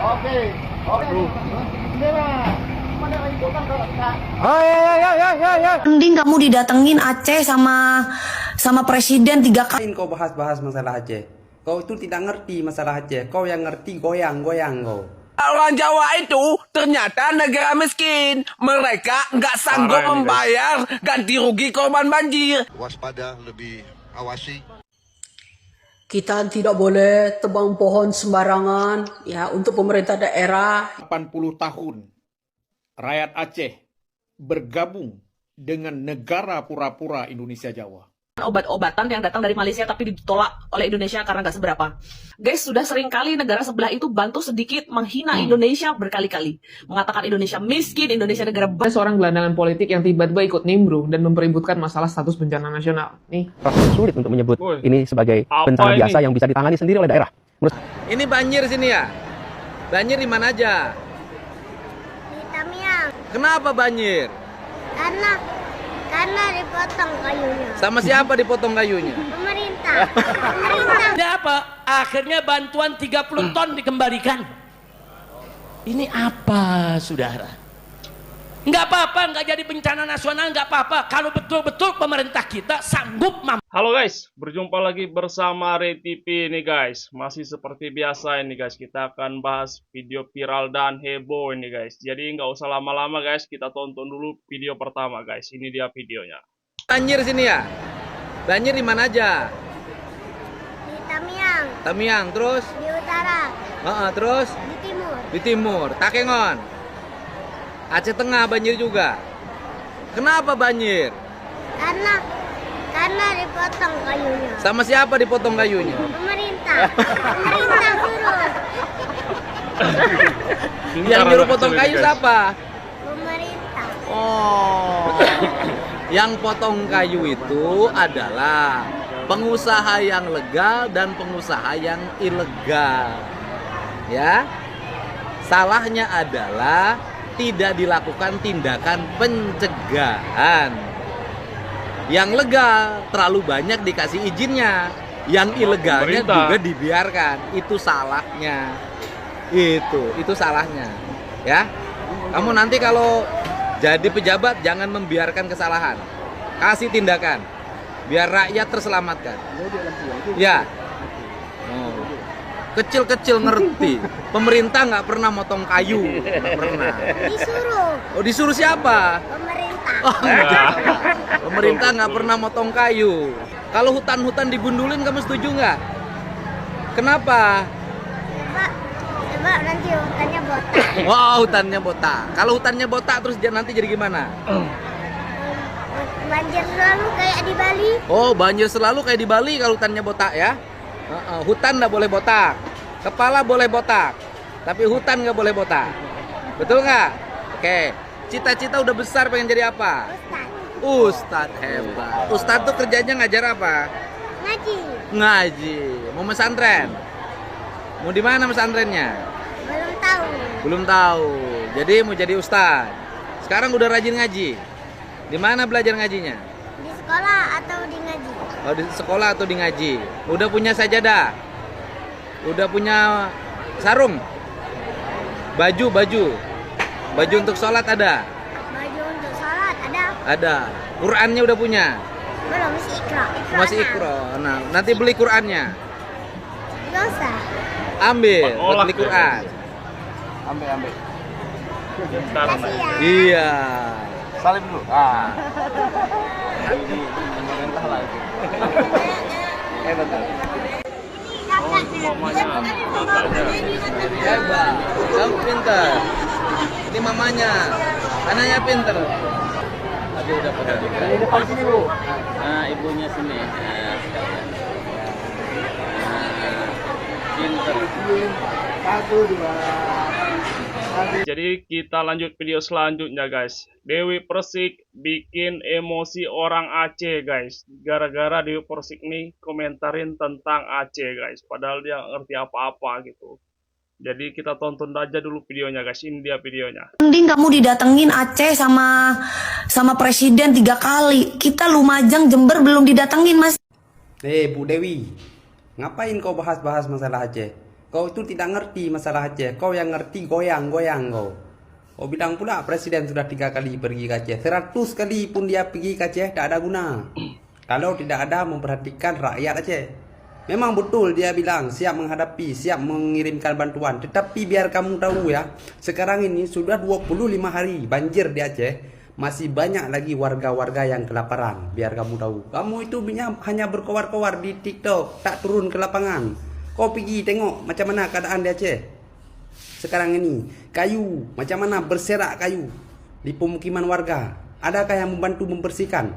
Oke. Oke. Ini mah. Mana liputan kalau kita. Oh ya. Mending kamu didatengin Aceh sama presiden 3 kali. Kau bahas-bahas masalah Aceh. Kau itu tidak ngerti masalah Aceh. Kau yang ngerti goyang-goyang kau. Orang Jawa itu ternyata negara miskin. Mereka nggak sanggup membayar ganti rugi korban banjir. Waspada, lebih awasi. Kita tidak boleh tebang pohon sembarangan ya untuk pemerintah daerah. 80 tahun rakyat Aceh bergabung dengan negara pura-pura Indonesia Jawa. Obat-obatan yang datang dari Malaysia tapi ditolak oleh Indonesia karena nggak seberapa. Guys, sudah sering kali negara sebelah itu bantu sedikit menghina Indonesia berkali-kali. Mengatakan Indonesia miskin, Indonesia negara Ada seorang gelandangan politik yang tiba-tiba ikut nimbrung dan mempeributkan masalah status bencana nasional. Nih, Sulit untuk menyebut ini sebagai bencana biasa yang bisa ditangani sendiri oleh daerah. Ini banjir sini ya? Banjir di mana aja? Di Tamiang. Kenapa banjir? Karena dipotong kayunya. Sama siapa dipotong kayunya? Pemerintah. Pemerintah. Ini apa? Akhirnya bantuan 30 ton dikembalikan. Ini apa, saudara? Nggak apa-apa, nggak jadi bencana nasional, nggak apa-apa. Kalau betul-betul pemerintah kita sanggup mampu. Halo guys, berjumpa lagi bersama Ray TV ini guys. Masih seperti biasa ini guys, kita akan bahas video viral dan heboh ini guys. Jadi nggak usah lama-lama guys, kita tonton dulu video pertama guys. Ini dia videonya. Banjir sini ya? Banjir di mana aja? Di Tamiang. Tamiang, terus? Di utara. Terus? Di timur. Di timur, Takengon. Aceh Tengah banjir juga. Kenapa banjir? Karena dipotong kayunya. Sama siapa dipotong kayunya? Pemerintah. Pemerintah suruh. Yang nyuruh potong kayu siapa? Pemerintah. Oh. Yang potong kayu itu adalah pengusaha yang legal dan pengusaha yang ilegal. Ya. Salahnya adalah tidak dilakukan tindakan pencegahan. Yang legal terlalu banyak dikasih izinnya, yang ilegalnya juga dibiarkan. Itu salahnya. Itu salahnya. Ya. Kamu nanti kalau jadi pejabat jangan membiarkan kesalahan. Kasih tindakan biar rakyat terselamatkan. Ya. Oh. Kecil-kecil ngerti. Pemerintah nggak pernah motong kayu, nggak pernah. Disuruh. Oh, disuruh siapa? Pemerintah. Oh, enggak. Pemerintah nggak pernah motong kayu. Kalau hutan-hutan digundulin, kamu setuju nggak? Kenapa? Sebab nanti hutannya botak. Wah, hutannya botak. Kalau hutannya botak terus nanti jadi gimana? Banjir selalu kayak di Bali. Oh, banjir selalu kayak di Bali kalau hutannya botak ya? Hutan nggak boleh botak, kepala boleh botak, tapi hutan nggak boleh botak. Betul nggak? Oke, cita-cita udah besar pengen jadi apa? Ustadz hebat. Ustadz tuh kerjanya ngajar apa? Ngaji. Ngaji. Mau pesantren? Mau di mana pesantrennya? Belum tahu. Belum tahu. Jadi mau jadi ustadz. Sekarang udah rajin ngaji. Di mana belajar ngajinya? Di sekolah atau di ngaji? Oh, di sekolah atau di ngaji. Udah punya sajadah. Udah punya sarung. Baju untuk sholat ada. Baju untuk sholat ada. Ada. Qurannya udah punya. Belum, masih ikra. Masih ikro. Nah, nanti beli Qurannya. Gak usah. Ambil. Beli Quran. Ambil. Kasih ya. Iya. Salim dulu. Ini pemerintah lagi. Betul. Hebat. Kamu pinter. Ini mamanya. Anaknya pinter. Tadi udah pada juga. Di depan sini, Bu. Nah, ibunya sini. Pinter. 1, 2. Jadi kita lanjut video selanjutnya guys. Dewi Persik bikin emosi orang Aceh guys. Gara-gara Dewi Persik nih komentarin tentang Aceh guys. Padahal dia nggak ngerti apa-apa gitu. Jadi kita tonton aja dulu videonya guys. Ini dia videonya. Mending kamu didatengin Aceh sama presiden 3 kali. Kita Lumajang, Jember belum didatengin, Mas. Bu Dewi, ngapain kau bahas-bahas masalah Aceh? Kau itu tidak ngerti masalah Aceh. Kau yang ngerti goyang-goyang kau. Kau bilang pula presiden sudah 3 kali pergi ke Aceh. 100 kali pun dia pergi ke Aceh tak ada guna. Kalau tidak ada memperhatikan rakyat Aceh. Memang betul dia bilang siap menghadapi, siap mengirimkan bantuan. Tetapi biar kamu tahu ya, sekarang ini sudah 25 hari banjir di Aceh. Masih banyak lagi warga-warga yang kelaparan. Biar kamu tahu. Kamu itu hanya berkoar-koar di TikTok, tak turun ke lapangan. Kau pergi tengok macam mana keadaan di Aceh sekarang ini. Kayu, macam mana berserak kayu di pemukiman warga. Adakah yang membantu membersihkan?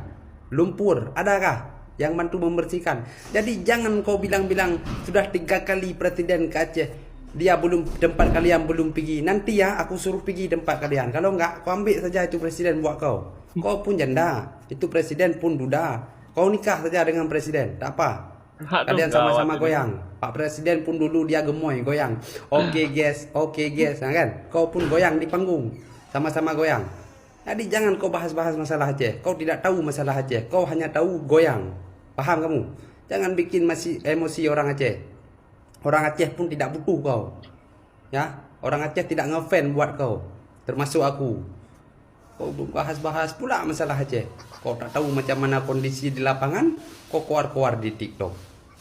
Lumpur, adakah yang bantu membersihkan? Jadi jangan kau bilang-bilang sudah 3 kali presiden ke Aceh, dia belum, tempat kalian belum pergi. Nanti ya aku suruh pergi tempat kalian. Kalau enggak, kau ambil saja itu presiden buat kau. Kau pun janda, itu presiden pun duda. Kau nikah saja dengan presiden, tak apa. Kalian sama-sama goyang. Pak presiden pun dulu dia gemoy goyang. Oke guys, nah, kan? Kau pun goyang di panggung, sama-sama goyang. Jadi jangan kau bahas-bahas masalah Aceh. Kau tidak tahu masalah Aceh. Kau hanya tahu goyang. Paham kamu? Jangan bikin masih emosi orang Aceh. Orang Aceh pun tidak butuh kau. Ya, orang Aceh tidak ngefan buat kau. Termasuk aku. Kau bahas-bahas pula masalah Aceh. Kau tak tahu macam mana kondisi di lapangan. Kau keluar-keluar di TikTok.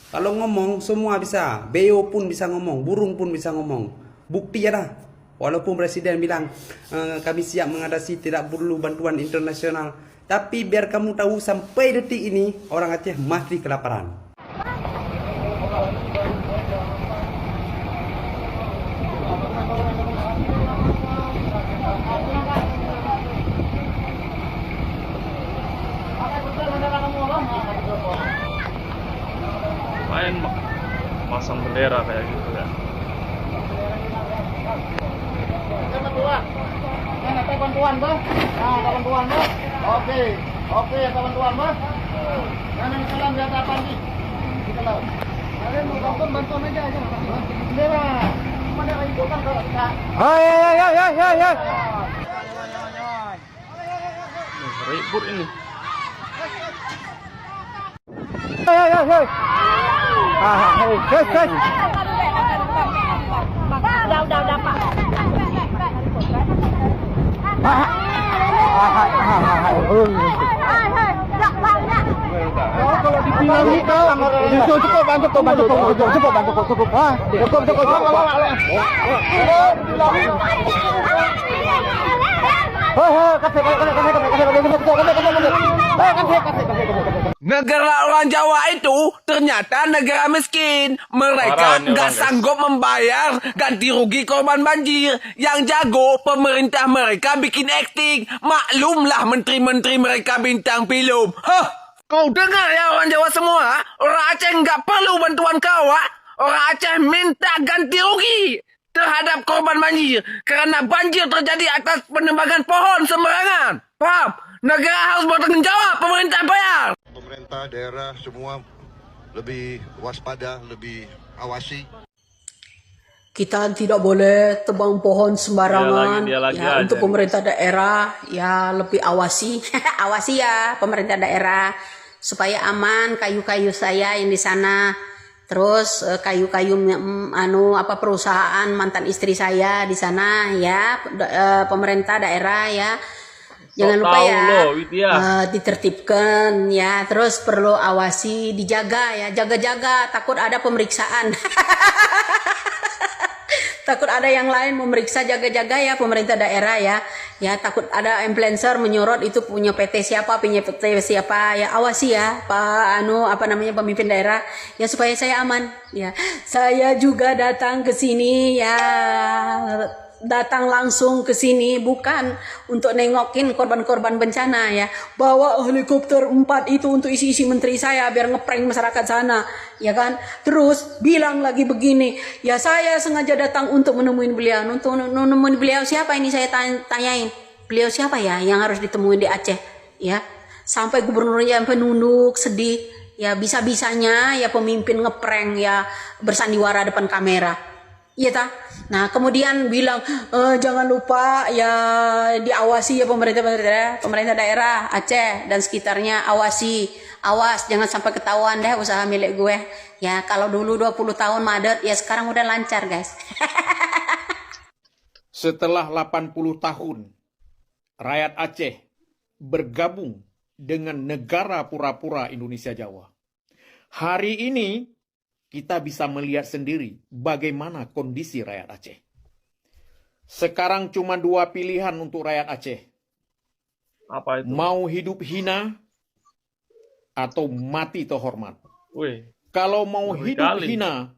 Kalau ngomong semua bisa. Beo pun bisa ngomong. Burung pun bisa ngomong. Bukti ya dah. Walaupun presiden bilang kami siap mengatasi, tidak perlu bantuan internasional. Tapi biar kamu tahu sampai detik ini orang Aceh masih kelaparan. Main pasang bendera kayak gitu ya. Ada bantuan, Bang. Nah, ada bantuan, Bang. Oke, ada bantuan, Bang. Jangan salam di atas pagi. Kita laut. Kalian mau bantuan aja. Bendera. Mana lagi bukan kalau kita. Hai. Ribut ini. Hai. Udah, Pak. Kalau dibilang cukup bantu. Negara orang Jawa itu ternyata negara miskin. Mereka nggak sanggup membayar ganti rugi korban banjir. Yang jago pemerintah mereka bikin acting. Maklumlah menteri-menteri mereka bintang film. Hah? Kau dengar ya orang Jawa semua? Orang Aceh nggak perlu bantuan kau. Orang Aceh minta ganti rugi terhadap korban banjir. Karena banjir terjadi atas penebangan pohon sembarangan. Paham? Negara harus bertanggung jawab, pemerintah bayar. Pemerintah daerah semua lebih waspada, lebih awasi. Kita tidak boleh tebang pohon sembarangan. Dia lagi Ya, aja untuk nih. pemerintah daerah ya lebih awasi. Awasi ya pemerintah daerah supaya aman kayu-kayu saya yang di sana. Terus kayu-kayu perusahaan mantan istri saya di sana ya, pemerintah daerah ya. Jangan lupa ya, ditertibkan ya. Terus perlu awasi, dijaga ya, jaga-jaga. Takut ada pemeriksaan. Takut ada yang lain memeriksa, jaga-jaga ya pemerintah daerah ya. Ya takut ada influencer menyorot itu punya PT siapa, ya. Awasi ya Pak pemimpin daerah ya supaya saya aman ya. Saya juga datang ke sini ya. Datang langsung ke sini bukan untuk nengokin korban-korban bencana ya. Bawa helikopter 4 itu untuk isi-isi menteri saya biar ngeprank masyarakat sana, ya kan? Terus bilang lagi begini, ya saya sengaja datang untuk menemuin beliau. Untuk menemuin beliau siapa ini saya tanyain. Beliau siapa ya yang harus ditemuin di Aceh, ya? Sampai gubernurnya sampai nunduk sedih. Ya bisa-bisanya ya pemimpin ngeprank ya bersandiwara depan kamera. Iya ta. Nah kemudian bilang jangan lupa ya diawasi ya pemerintah daerah Aceh dan sekitarnya, awasi Awas jangan sampai ketahuan deh usaha milik gue. Ya kalau dulu 20 tahun madet, ya sekarang udah lancar guys. Setelah 80 tahun, rakyat Aceh bergabung dengan negara pura-pura Indonesia Jawa. Hari ini kita bisa melihat sendiri bagaimana kondisi rakyat Aceh. Sekarang cuma 2 pilihan untuk rakyat Aceh. Apa itu? Mau hidup hina atau mati terhormat. Wih, Kalau mau ngeri hidup kali. hina,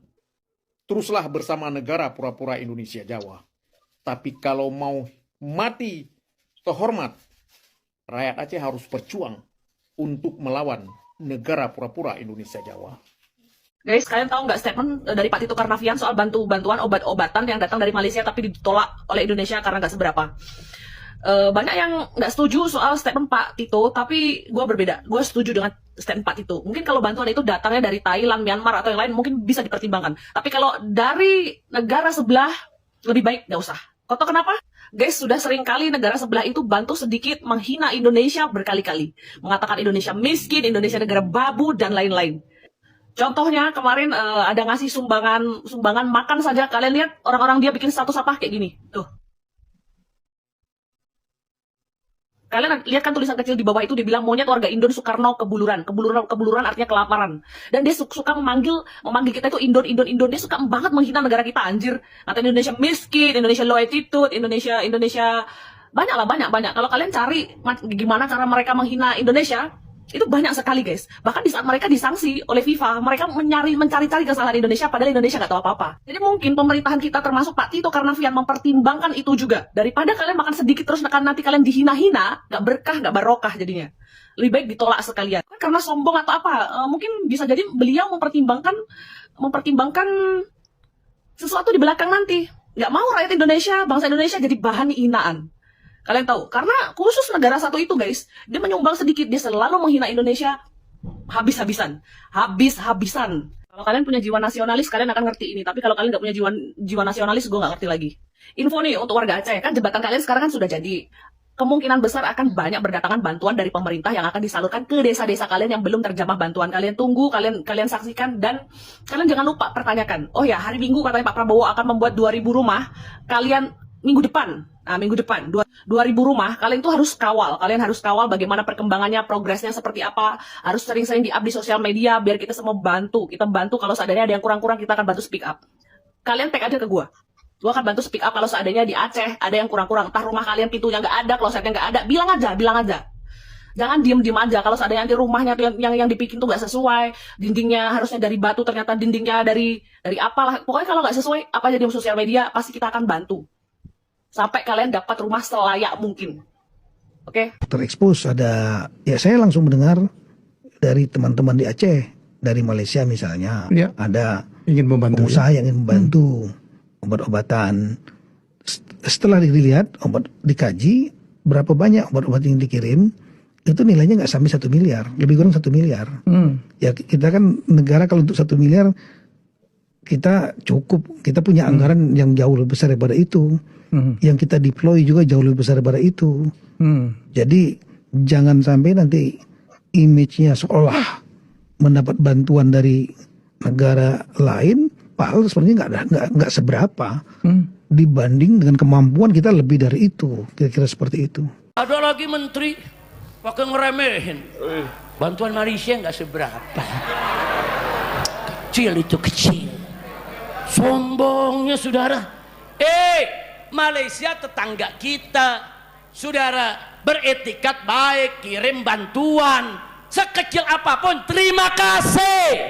teruslah bersama negara pura-pura Indonesia Jawa. Tapi kalau mau mati terhormat, rakyat Aceh harus berjuang untuk melawan negara pura-pura Indonesia Jawa. Guys, kalian tahu nggak statement dari Pak Tito Karnavian soal bantuan obat-obatan yang datang dari Malaysia tapi ditolak oleh Indonesia karena nggak seberapa? Banyak yang nggak setuju soal statement Pak Tito, tapi gue berbeda. Gue setuju dengan statement Pak Tito. Mungkin kalau bantuan itu datangnya dari Thailand, Myanmar, atau yang lain, mungkin bisa dipertimbangkan. Tapi kalau dari negara sebelah, lebih baik nggak usah. Kau tahu kenapa? Guys, sudah sering kali negara sebelah itu bantu sedikit menghina Indonesia berkali-kali. Mengatakan Indonesia miskin, Indonesia negara babu, dan lain-lain. Contohnya kemarin ada ngasih sumbangan makan saja. Kalian lihat orang-orang dia bikin status apa kayak gini. Tuh. Kalian lihat kan tulisan kecil di bawah itu dia bilang monyet warga Indon Soekarno Kebuluran. Kebuluran artinya kelaparan. Dan dia suka memanggil kita itu Indon. Dia suka banget menghina negara kita, anjir. Kata Indonesia miskin, Indonesia low attitude, Indonesia banyak. Kalau kalian cari gimana cara mereka menghina Indonesia, itu banyak sekali guys. Bahkan di saat mereka disanksi oleh FIFA, mereka mencari-cari kesalahan Indonesia padahal Indonesia nggak tahu apa-apa. Jadi mungkin pemerintahan kita termasuk Pak Tito Karnavian mempertimbangkan itu juga. Daripada kalian makan sedikit terus nanti kalian dihina-hina, nggak berkah, nggak barokah jadinya. Lebih baik ditolak sekalian. Karena sombong atau apa? Mungkin bisa jadi beliau mempertimbangkan sesuatu di belakang nanti. Nggak mau rakyat Indonesia, bangsa Indonesia jadi bahan hinaan. Kalian tahu, karena khusus negara satu itu guys, dia menyumbang sedikit, dia selalu menghina Indonesia habis-habisan. Kalau kalian punya jiwa nasionalis, kalian akan ngerti ini. Tapi kalau kalian nggak punya jiwa nasionalis, gue nggak ngerti lagi. Info nih untuk warga Aceh, kan jembatan kalian sekarang kan sudah jadi. Kemungkinan besar akan banyak berdatangan bantuan dari pemerintah yang akan disalurkan ke desa-desa kalian yang belum terjamah bantuan. Kalian tunggu, kalian saksikan, dan kalian jangan lupa pertanyakan. Oh ya, hari Minggu katanya Pak Prabowo akan membuat 2.000 rumah. Kalian minggu depan 2.000 rumah, kalian tuh harus kawal. Kalian harus kawal bagaimana perkembangannya, progresnya seperti apa. Harus sering-sering di-up di sosial media biar kita semua bantu. Kita bantu kalau seandainya ada yang kurang-kurang, kita akan bantu speak up. Kalian tag aja ke gua akan bantu speak up kalau seandainya di Aceh ada yang kurang-kurang. Entah rumah kalian pintunya nggak ada, klosetnya nggak ada, bilang aja. Jangan diem-diem aja. Kalau seandainya nanti rumahnya tuh yang dibikin tuh nggak sesuai, dindingnya harusnya dari batu, ternyata dindingnya dari apalah. Pokoknya kalau nggak sesuai, apa aja di sosial media, pasti kita akan bantu. Sampai kalian dapat rumah selayak mungkin. Oke? Terekspos ada, ya saya langsung mendengar dari teman-teman di Aceh, dari Malaysia misalnya, ada ingin membantu, pengusaha yang ingin membantu obat-obatan. Setelah dilihat, dikaji, berapa banyak obat-obatan yang dikirim, itu nilainya nggak sampai 1 miliar, lebih kurang 1 miliar. Ya kita kan negara kalau untuk 1 miliar, kita cukup, kita punya anggaran yang jauh lebih besar daripada itu. Yang kita deploy juga jauh lebih besar daripada itu. Jadi jangan sampai nanti image-nya seolah mendapat bantuan dari negara lain, padahal sebenarnya nggak seberapa dibanding dengan kemampuan kita lebih dari itu. Kira-kira seperti itu. Ada lagi menteri pakai ngeremehin. Bantuan Malaysia nggak seberapa. Kecil. Sombongnya saudara. Malaysia tetangga kita, saudara, beretikat baik, kirim bantuan sekecil apapun, terima kasih.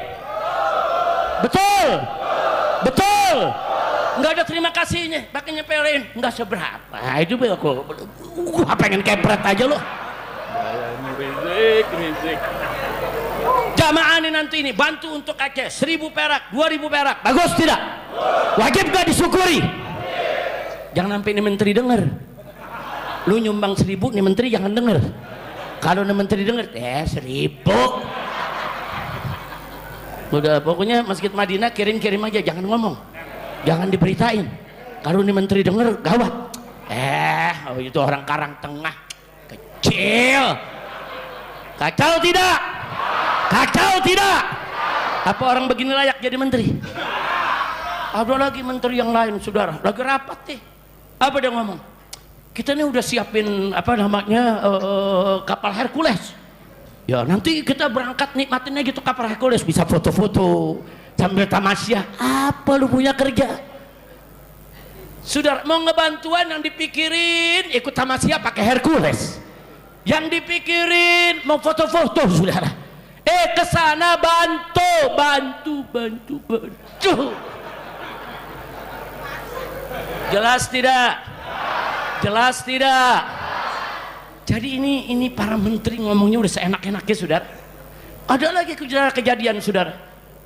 Betul, nggak ada terima kasihnya, pakai nyepelin, nggak seberapa. Itu aku pengen kepret aja loh. Rizik. Jamaah ini nanti ini bantu untuk Aceh 1.000 perak, 2.000 perak, bagus tidak? Wajib gak disyukuri? Jangan sampai ini menteri denger. Lu nyumbang 1.000, nih menteri jangan denger. Kalau nih menteri denger, 1.000. Udah, pokoknya Masjid Madinah kirim aja, jangan ngomong, jangan diberitain. Kalau nih menteri denger, gawat. Itu orang Karang Tengah, kecil, kacau tidak? Kacau tidak? Apa orang begini layak jadi menteri? Ada lagi menteri yang lain, saudara, lagi rapat nih. Apa dia ngomong? Kita ini udah siapin apa namanya kapal Hercules. Ya nanti kita berangkat nikmatinnya gitu kapal Hercules, bisa foto-foto sambil tamasya. Apa lu punya kerja? Saudara mau ngebantuan yang dipikirin ikut tamasya pakai Hercules. Yang dipikirin mau foto-foto, saudara. Kesana bantu. Jelas tidak? Jelas tidak? Jadi ini para menteri ngomongnya udah seenak-enaknya, saudara. Ada lagi kejadian, saudara.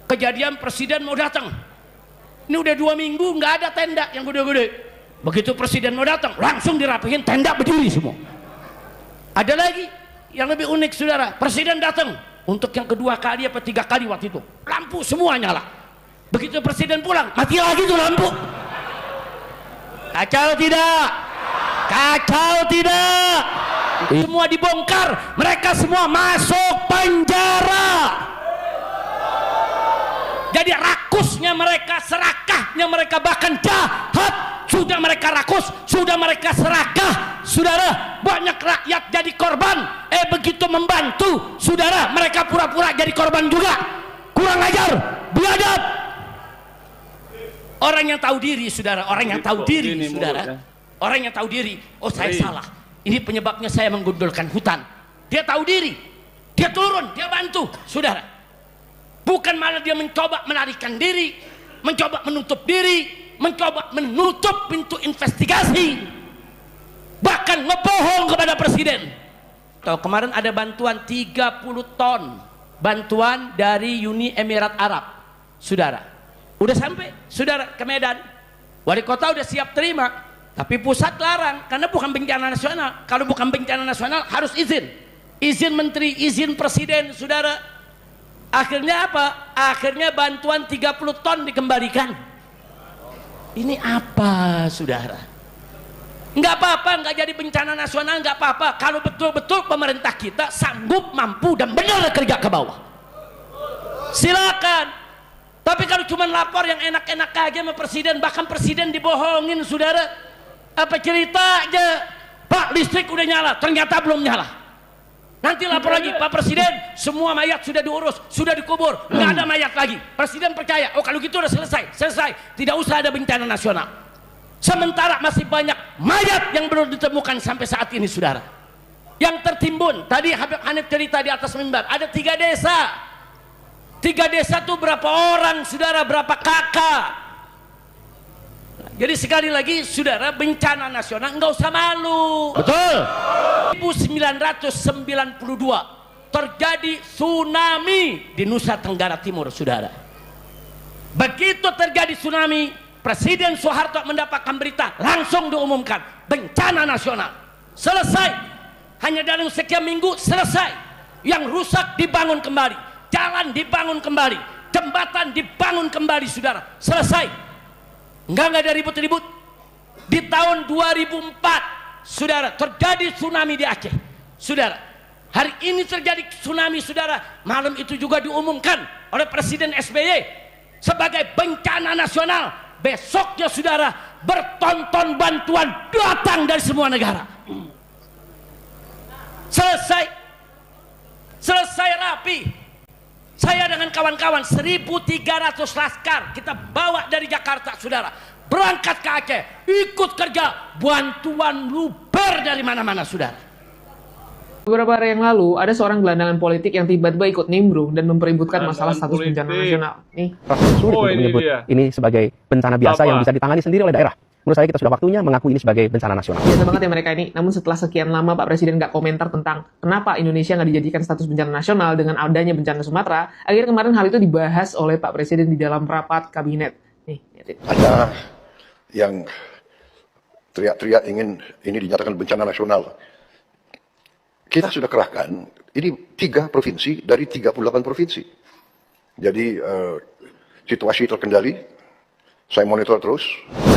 Kejadian presiden mau datang. Ini udah 2 minggu nggak ada tenda yang gede-gede. Begitu presiden mau datang, langsung dirapihin tenda berdiri semua. Ada lagi yang lebih unik, saudara. Presiden datang untuk yang kedua kali apa 3 kali waktu itu. Lampu semua nyala. Begitu presiden pulang, mati lagi tuh lampu. Kacau tidak? Kacau tidak? Semua dibongkar, mereka semua masuk penjara. Jadi rakusnya mereka, serakahnya mereka, bahkan jahat sudah mereka rakus, sudah mereka serakah, saudara. Banyak rakyat jadi korban. Begitu membantu, saudara, mereka pura-pura jadi korban juga. Kurang ajar, biadab. Orang yang tahu diri, saudara, orang yang tahu diri, saudara, orang yang tahu diri. Oh, saya salah. Ini penyebabnya saya menggundulkan hutan. Dia tahu diri, dia turun, dia bantu, saudara. Bukan malah dia mencoba melarikan diri, mencoba menutup diri, mencoba menutup pintu investigasi, bahkan ngebohong kepada presiden. Tahu kemarin ada bantuan 30 ton, bantuan dari Uni Emirat Arab, saudara. Udah sampai, saudara, ke Medan. Wali kota udah siap terima, tapi pusat larang karena bukan bencana nasional. Kalau bukan bencana nasional harus izin menteri, izin presiden, saudara. Akhirnya apa? Akhirnya bantuan 30 ton dikembalikan. Ini apa, saudara? Nggak apa-apa, nggak jadi bencana nasional, nggak apa-apa. Kalau betul-betul pemerintah kita sanggup, mampu, dan benar kerja ke bawah, silakan. Tapi kalau cuma lapor yang enak-enak aja sama presiden, bahkan presiden dibohongin, saudara. Apa cerita aja, Pak, listrik udah nyala, ternyata belum nyala. Nanti lapor lagi, Pak Presiden, semua mayat sudah diurus, sudah dikubur, nggak ada mayat lagi. Presiden percaya, oh kalau gitu udah selesai, tidak usah ada bencana nasional. Sementara masih banyak mayat yang belum ditemukan sampai saat ini, saudara. Yang tertimbun, tadi Habib Hanif cerita di atas mimbar, ada 3 desa. 3 desa tuh berapa orang, saudara, berapa kakak. Jadi sekali lagi, saudara, bencana nasional nggak usah malu. Betul. 1992 terjadi tsunami di Nusa Tenggara Timur, saudara. Begitu terjadi tsunami, Presiden Soeharto mendapatkan berita, langsung diumumkan bencana nasional. Selesai. Hanya dalam sekian minggu selesai. Yang rusak dibangun kembali, jalan dibangun kembali, jembatan dibangun kembali, saudara. Selesai. Enggak ada ribut-ribut. Di tahun 2004, saudara, terjadi tsunami di Aceh, saudara. Hari ini terjadi tsunami, saudara. Malam itu juga diumumkan oleh Presiden SBY sebagai bencana nasional. Besoknya, saudara, bertonton bantuan datang dari semua negara. Selesai rapi. Saya dengan kawan-kawan 1.300 laskar kita bawa dari Jakarta, saudara, berangkat ke Aceh, ikut kerja, bantuan luber dari mana-mana, saudara. Beberapa hari yang lalu, ada seorang gelandangan politik yang tiba-tiba ikut nimbrung dan memperebutkan masalah status bencana nasional. Nih, sulit untuk menyebut ini sebagai bencana biasa yang bisa ditangani sendiri oleh daerah. Menurut saya kita sudah waktunya mengaku ini sebagai bencana nasional. Biasa banget ya mereka ini. Namun setelah sekian lama Pak Presiden nggak komentar tentang kenapa Indonesia nggak dijadikan status bencana nasional dengan adanya bencana Sumatera, akhirnya kemarin hal itu dibahas oleh Pak Presiden di dalam rapat kabinet. Nih, lihatin. Ada yang teriak-teriak ingin ini dinyatakan bencana nasional. Kita sudah kerahkan, ini 3 provinsi dari 38 provinsi. Jadi situasi terkendali, saya monitor terus.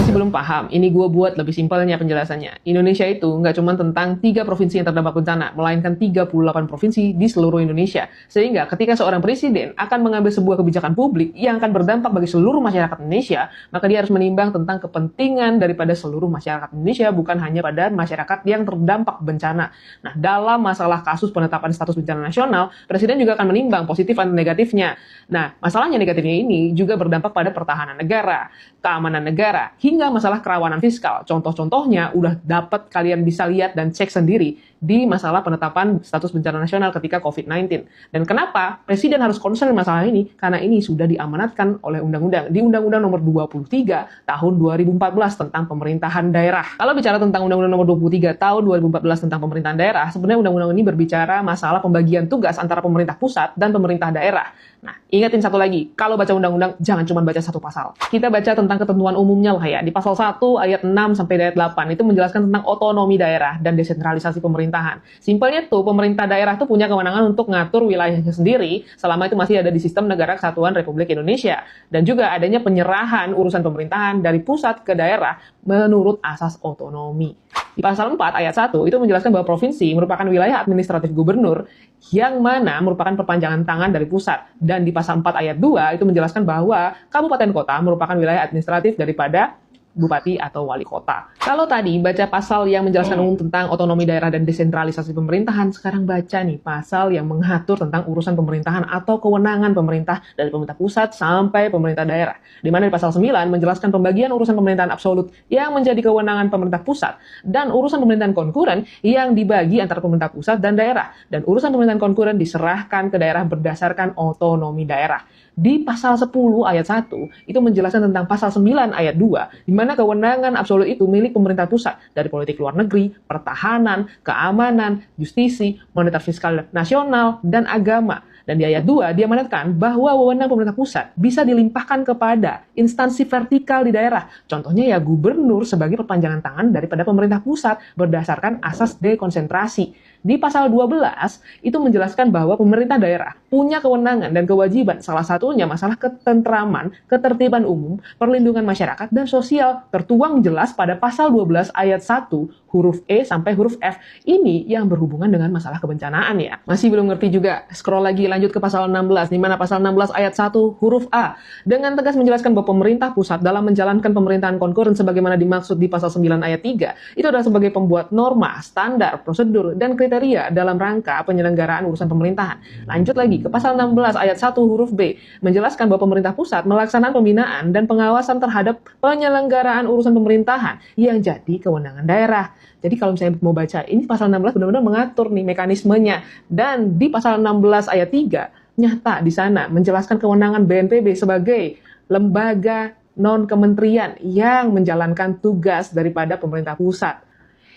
Masih belum paham? Ini gue buat lebih simpelnya penjelasannya. Indonesia itu nggak cuma tentang 3 provinsi yang terdampak bencana, melainkan 38 provinsi di seluruh Indonesia. Sehingga ketika seorang presiden akan mengambil sebuah kebijakan publik yang akan berdampak bagi seluruh masyarakat Indonesia, maka dia harus menimbang tentang kepentingan daripada seluruh masyarakat Indonesia, bukan hanya pada masyarakat yang terdampak bencana. Nah, dalam masalah kasus penetapan status bencana nasional, presiden juga akan menimbang positif dan negatifnya. Nah, masalahnya negatifnya ini juga berdampak pada pertahanan negara, keamanan negara, hingga masalah kerawanan fiskal. Contoh-contohnya udah dapat kalian bisa lihat dan cek sendiri di masalah penetapan status bencana nasional ketika COVID-19. Dan kenapa presiden harus concern masalah ini? Karena ini sudah diamanatkan oleh undang-undang di Undang-Undang Nomor 23 Tahun 2014 tentang pemerintahan daerah. Kalau bicara tentang Undang-Undang Nomor 23 Tahun 2014 tentang pemerintahan daerah, sebenarnya undang-undang ini berbicara masalah pembagian tugas antara pemerintah pusat dan pemerintah daerah. Nah, ingatin satu lagi, kalau baca undang-undang jangan cuma baca satu pasal. Kita baca tentang ketentuan umumnya lah ya. Di pasal 1 ayat 6 sampai ayat 8 itu menjelaskan tentang otonomi daerah dan desentralisasi pemerintahan. Simpelnya tuh, pemerintah daerah tuh punya kewenangan untuk ngatur wilayahnya sendiri selama itu masih ada di sistem Negara Kesatuan Republik Indonesia. Dan juga adanya penyerahan urusan pemerintahan dari pusat ke daerah menurut asas otonomi. Di pasal 4 ayat 1 itu menjelaskan bahwa provinsi merupakan wilayah administratif gubernur yang mana merupakan perpanjangan tangan dari pusat. Dan di pasal 4 ayat 2 itu menjelaskan bahwa kabupaten kota merupakan wilayah administratif daripada bupati atau wali kota. Kalau tadi baca pasal yang menjelaskan umum tentang otonomi daerah dan desentralisasi pemerintahan, sekarang baca nih pasal yang mengatur tentang urusan pemerintahan atau kewenangan pemerintah dari pemerintah pusat sampai pemerintah daerah. Di mana di pasal 9 menjelaskan pembagian urusan pemerintahan absolut yang menjadi kewenangan pemerintah pusat dan urusan pemerintahan konkuren yang dibagi antara pemerintah pusat dan daerah. Dan urusan pemerintahan konkuren diserahkan ke daerah berdasarkan otonomi daerah. Di pasal 10 ayat 1 itu menjelaskan tentang pasal 9 ayat 2 di mana kewenangan absolut itu milik pemerintah pusat dari politik luar negeri, pertahanan, keamanan, justisi, moneter fiskal nasional, dan agama. Dan di ayat 2 diamanatkan bahwa wewenang pemerintah pusat bisa dilimpahkan kepada instansi vertikal di daerah. Contohnya ya gubernur sebagai perpanjangan tangan daripada pemerintah pusat berdasarkan asas dekonsentrasi. Di pasal 12 itu menjelaskan bahwa pemerintah daerah punya kewenangan dan kewajiban, salah satunya masalah ketentraman, ketertiban umum, perlindungan masyarakat, dan sosial, tertuang jelas pada pasal 12 ayat 1 huruf E sampai huruf F. Ini yang berhubungan dengan masalah kebencanaan ya. Masih belum ngerti juga? Scroll lagi lanjut ke pasal 16, di mana pasal 16 ayat 1 huruf A dengan tegas menjelaskan bahwa pemerintah pusat dalam menjalankan pemerintahan konkuren sebagaimana dimaksud di pasal 9 ayat 3 itu adalah sebagai pembuat norma, standar, prosedur, dan kriteria dalam rangka penyelenggaraan urusan pemerintahan. Lanjut lagi ke pasal 16 ayat 1 huruf B menjelaskan bahwa pemerintah pusat melaksanakan pembinaan dan pengawasan terhadap penyelenggaraan urusan pemerintahan yang jadi kewenangan daerah. Jadi kalau misalnya mau baca, ini pasal 16 benar-benar mengatur nih mekanismenya. Dan di pasal 16 ayat 3, nyata di sana menjelaskan kewenangan BNPB sebagai lembaga non-kementerian yang menjalankan tugas daripada pemerintah pusat.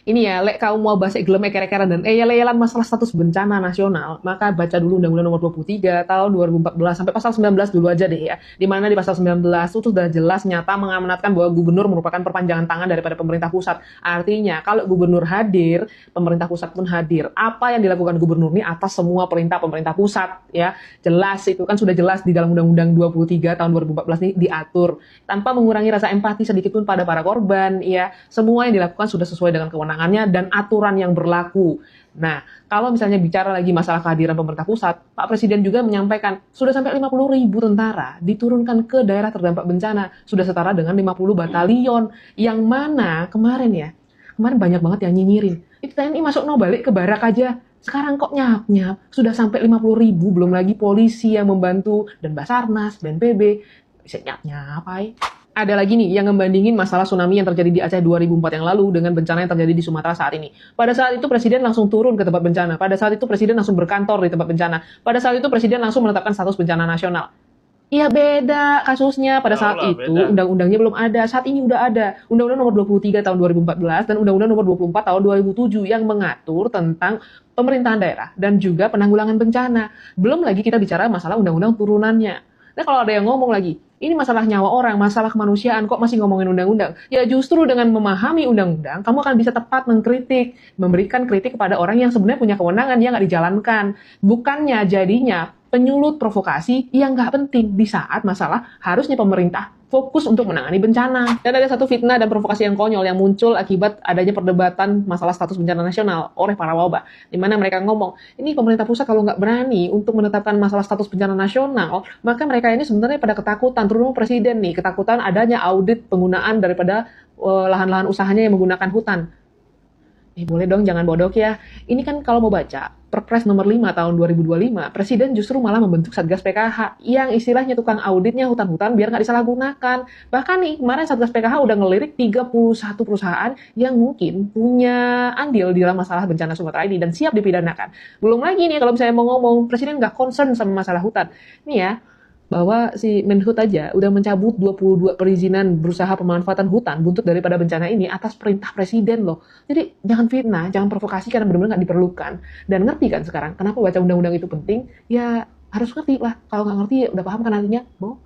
Ini ya, lek kau mau bahas gelem eker-ekeran dan eyel-eyelan masalah status bencana nasional, maka baca dulu Undang-Undang Nomor 23 Tahun 2014 sampai pasal 19 dulu aja deh ya. Di mana di pasal 19 itu sudah jelas nyata mengamanatkan bahwa gubernur merupakan perpanjangan tangan daripada pemerintah pusat. Artinya, kalau gubernur hadir, pemerintah pusat pun hadir. Apa yang dilakukan gubernur ini atas semua perintah pemerintah pusat ya. Jelas itu kan sudah jelas di dalam Undang-Undang 23 Tahun 2014 ini diatur tanpa mengurangi rasa empati sedikit pun pada para korban ya. Semua yang dilakukan sudah sesuai dengan kewenangan dan aturan yang berlaku. Nah, kalau misalnya bicara lagi masalah kehadiran pemerintah pusat, Pak Presiden juga menyampaikan sudah sampai 50.000 tentara diturunkan ke daerah terdampak bencana, sudah setara dengan 50 batalion, yang mana kemarin banyak banget yang nyinyirin. Itu TNI masuk balik ke barak aja. Sekarang kok nyap-nyap, sudah sampai 50.000, belum lagi polisi yang membantu, dan Basarnas, BNPB, bisa nyap-nyap, Ada lagi nih yang ngebandingin masalah tsunami yang terjadi di Aceh 2004 yang lalu dengan bencana yang terjadi di Sumatera saat ini. Pada saat itu Presiden langsung turun ke tempat bencana. Pada saat itu Presiden langsung berkantor di tempat bencana. Pada saat itu Presiden langsung menetapkan status bencana nasional. Iya beda kasusnya. Pada saat itu undang-undangnya belum ada. Saat ini udah ada. Undang-Undang Nomor 23 Tahun 2014 dan Undang-Undang Nomor 24 Tahun 2007 yang mengatur tentang pemerintahan daerah dan juga penanggulangan bencana. Belum lagi kita bicara masalah undang-undang turunannya. Nah kalau ada yang ngomong lagi, ini masalah nyawa orang, masalah kemanusiaan, kok masih ngomongin undang-undang? Ya justru dengan memahami undang-undang, kamu akan bisa tepat mengkritik, memberikan kritik kepada orang yang sebenarnya punya kewenangan yang nggak dijalankan. Bukannya jadinya penyulut provokasi yang nggak penting di saat masalah harusnya pemerintah fokus untuk menangani bencana. Dan ada satu fitnah dan provokasi yang konyol yang muncul akibat adanya perdebatan masalah status bencana nasional oleh para wabah, di mana mereka ngomong, ini pemerintah pusat kalau nggak berani untuk menetapkan masalah status bencana nasional, maka mereka ini sebenarnya pada ketakutan, terutama presiden nih, ketakutan adanya audit penggunaan daripada lahan-lahan usahanya yang menggunakan hutan. Boleh dong, jangan bodok ya. Ini kan kalau mau baca, Perpres nomor 5 tahun 2025, Presiden justru malah membentuk Satgas PKH, yang istilahnya tukang auditnya hutan-hutan biar nggak disalahgunakan. Bahkan nih, kemarin Satgas PKH udah ngelirik 31 perusahaan yang mungkin punya andil di dalam masalah bencana Sumatera ini dan siap dipidanakan. Belum lagi nih, kalau misalnya mau ngomong, Presiden nggak concern sama masalah hutan. Nih ya, bahwa si Menhut aja udah mencabut 22 perizinan berusaha pemanfaatan hutan buntut daripada bencana ini atas perintah presiden loh. Jadi jangan fitnah, jangan provokasi karena benar-benar nggak diperlukan. Dan ngerti kan sekarang kenapa baca undang-undang itu penting? Ya harus ngerti lah. Kalau nggak ngerti ya udah paham kan artinya? Boh.